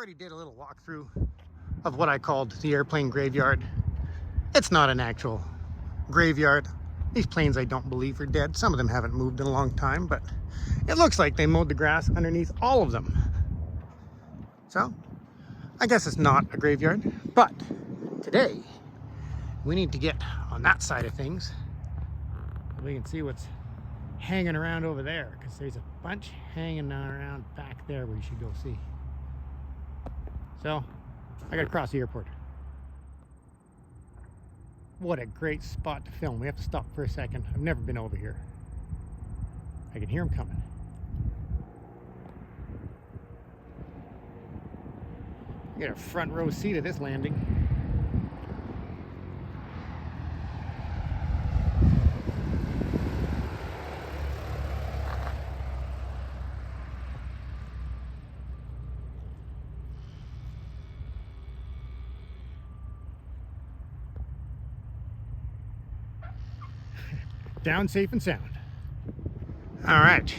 already did a little walkthrough of what I called the airplane graveyard. It's not an actual graveyard. These planes I don't believe are dead. Some of them haven't moved in a long time, but it looks like they mowed the grass underneath all of them. So I guess it's not a graveyard, but today we need to get on that side of things. We can see what's hanging around over there, because there's a bunch hanging around back there we should go see. So I gotta cross the airport. What a great spot to film. We have to stop for a second. I've never been over here. I can hear them coming. Get a front row seat at this landing. Down safe and sound. All right,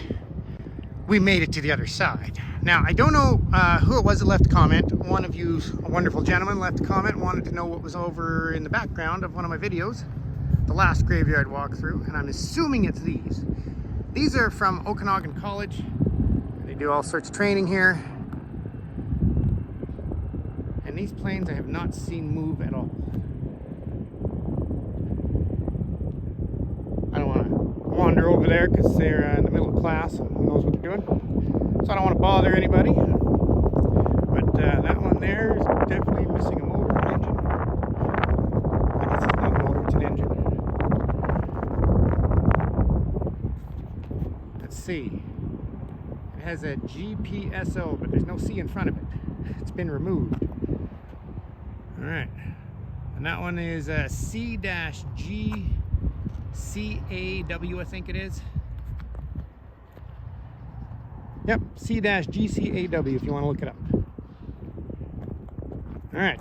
we made it to the other side. Now, I don't know who it was that left a comment. One of you, a wonderful gentleman, left a comment, wanted to know what was over in the background of one of my videos, the last graveyard walkthrough, and I'm assuming it's these. These are from Okanagan College. They do all sorts of training here. And these planes I have not seen move at all. I don't want to wander over there because they're in the middle of class and who knows what they're doing. So I don't want to bother anybody. But that one there is definitely missing a motor and engine. I guess it's not a motor, it's an engine. Let's see. It has a GPSO, but there's no C in front of it. It's been removed. Alright. And that one is C-G CAW, I think it is. Yep, C-GCAW if you want to look it up. All right.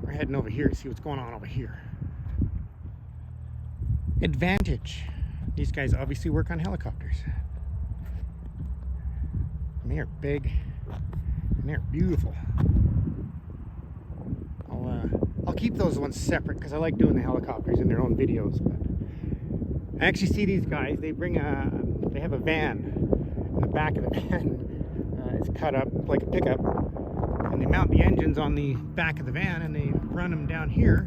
We're heading over here to see what's going on over here. Advantage. These guys obviously work on helicopters. And they are big and they're beautiful. I'll keep those ones separate because I like doing the helicopters in their own videos. But I actually see these guys. They have a van. And the back of the van is cut up like a pickup, and they mount the engines on the back of the van, and they run them down here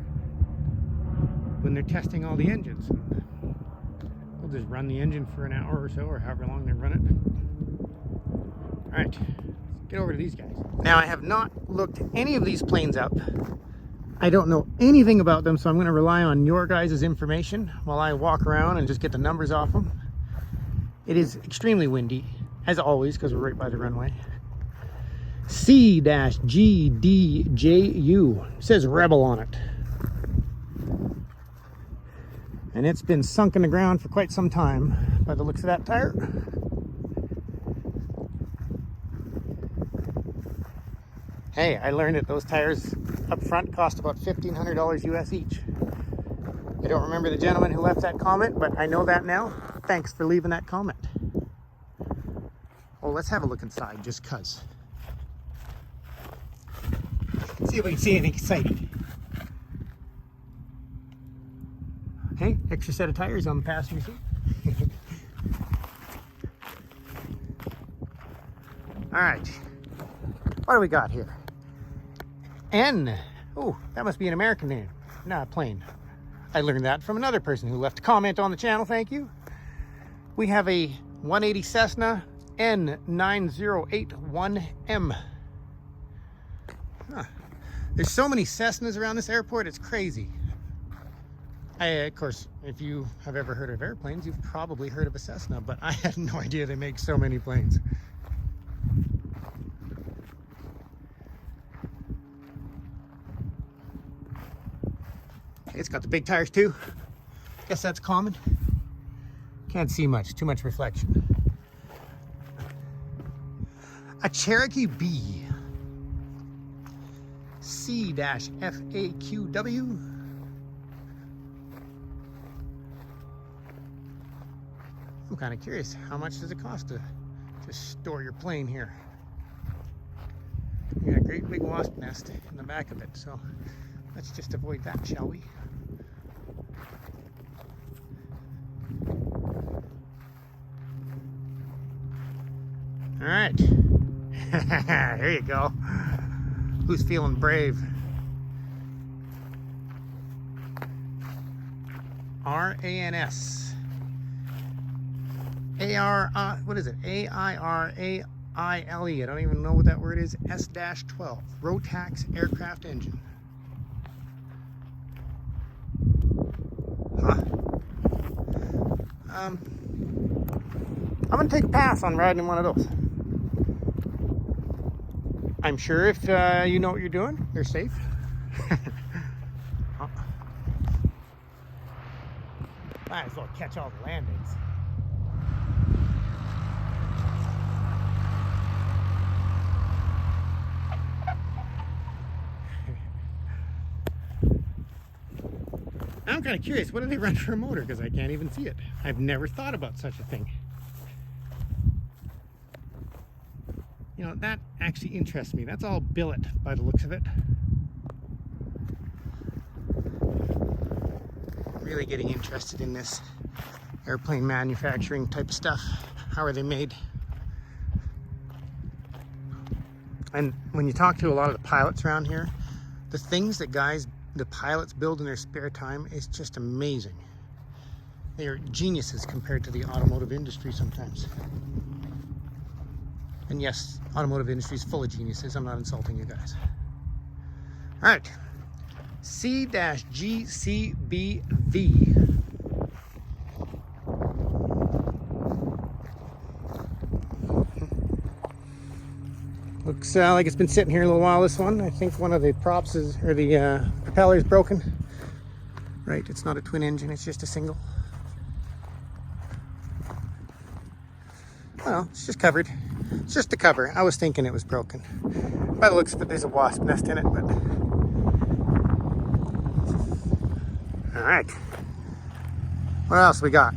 when they're testing all the engines. They'll just run the engine for an hour or so, or however long they run it. All right, let's get over to these guys. Now, I have not looked any of these planes up. I don't know anything about them, so I'm going to rely on your guys' information while I walk around and just get the numbers off them. It is extremely windy, as always, because we're right by the runway. C-GDJU. It says Rebel on it. And it's been sunk in the ground for quite some time by the looks of that tire. Hey, I learned that those tires up front cost about $1,500 US each. I don't remember the gentleman who left that comment, but I know that now. Thanks for leaving that comment. Oh, let's have a look inside just cuz. See if we can see anything exciting. Hey, extra set of tires on the passenger seat. All right, what do we got here? N. Oh, that must be an American name, not a plane. I learned that from another person who left a comment on the channel. Thank you. We have a 180 Cessna N9081M. Huh. There's so many Cessnas around this airport, it's crazy. Of course, if you have ever heard of airplanes, you've probably heard of a Cessna, but I had no idea they make so many planes. It's got the big tires too. Guess that's common. Can't see much, too much reflection. A Cherokee B. C-FAQW. I'm kind of curious, how much does it cost to store your plane here? got a great big wasp nest in the back of it, so let's just avoid that, shall we? All right. There you go. Who's feeling brave? RANS. What is it? AIRAILE. I don't even know what that word is. S-12. Rotax aircraft engine. Huh. I'm gonna take a pass on riding in one of those. I'm sure if you know what you're doing, they're safe. Might as well catch all the landings. I'm kind of curious, what do they run for a motor? Because I can't even see it. I've never thought about such a thing. You know, that actually interests me. That's all billet by the looks of it. Really getting interested in this airplane manufacturing type of stuff. How are they made? And when you talk to a lot of the pilots around here, the things that the pilots build in their spare time is just amazing. They are geniuses compared to the automotive industry sometimes. And yes, automotive industry is full of geniuses. I'm not insulting you guys. All right, C-GCBV. Looks like it's been sitting here a little while, this one. I think one of the props is, or the propeller is broken. Right, it's not a twin engine, it's just a single. Well, it's just covered. It's just the cover. I was thinking it was broken. By the looks of it, there's a wasp nest in it, but... All right. What else we got?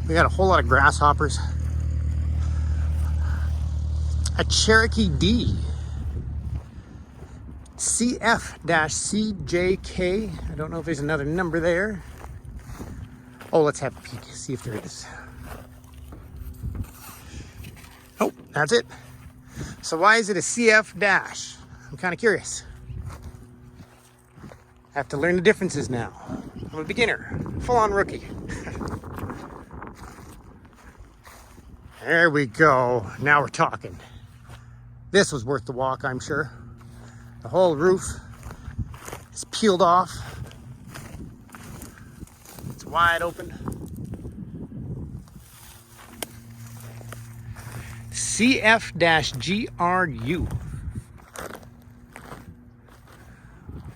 We got a whole lot of grasshoppers. A Cherokee D. CF-CJK. I don't know if there's another number there. Oh, let's have a peek, see if there is. Oh, that's it. So why is it a CF dash? I'm kind of curious. I have to learn the differences now. I'm a beginner, full-on rookie. There we go. Now we're talking. This was worth the walk, I'm sure. The whole roof is peeled off. It's wide open. CF-GRU.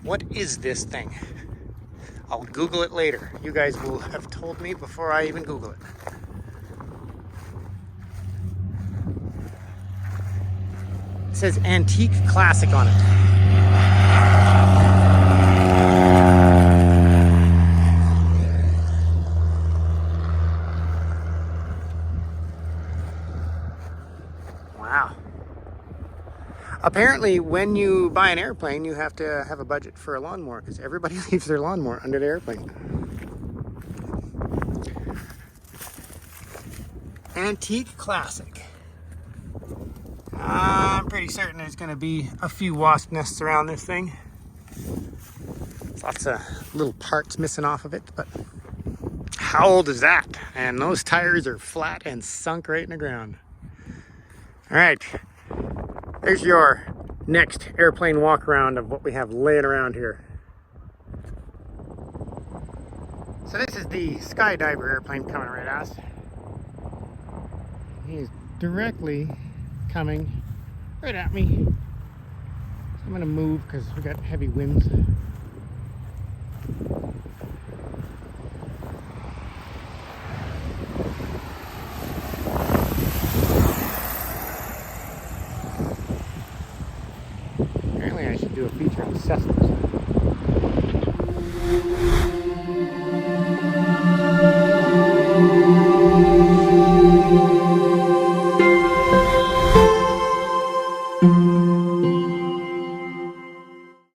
What is this thing? I'll Google it later. You guys will have told me before I even Google it. It says Antique Classic on it. Wow. Apparently, when you buy an airplane, you have to have a budget for a lawnmower because everybody leaves their lawnmower under the airplane. Antique Classic. I'm pretty certain there's going to be a few wasp nests around this thing. Lots of little parts missing off of it, but how old is that? And those tires are flat and sunk right in the ground. All right, there's your next airplane walk around of what we have laying around here. So this is the Skydiver airplane coming right at us. He's directly coming right at me. So I'm going to move because we got heavy winds. Apparently I should do a feature on Cessnas.